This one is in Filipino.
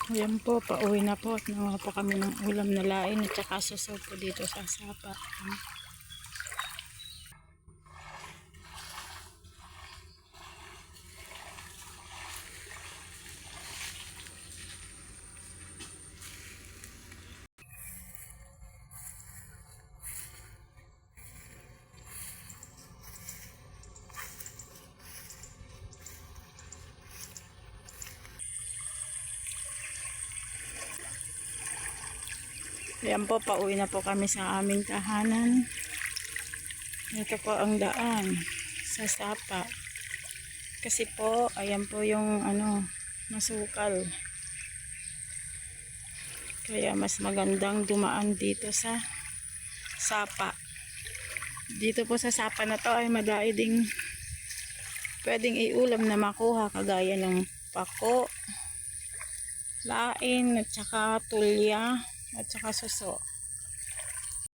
Ayan po, pauwi na po at nakuha po kami ng ulam na lain at saka suso po dito sa sapa. Ayan po, pauwi na po kami sa aming tahanan. Ito po ang daan sa sapa. Kasi po, ayan po yung masukal. Kaya mas magandang dumaan dito sa sapa. Dito po sa sapa na to ay madai ding pwedeng iulam na makuha kagaya ng pako, lain at saka tulya at saka suso.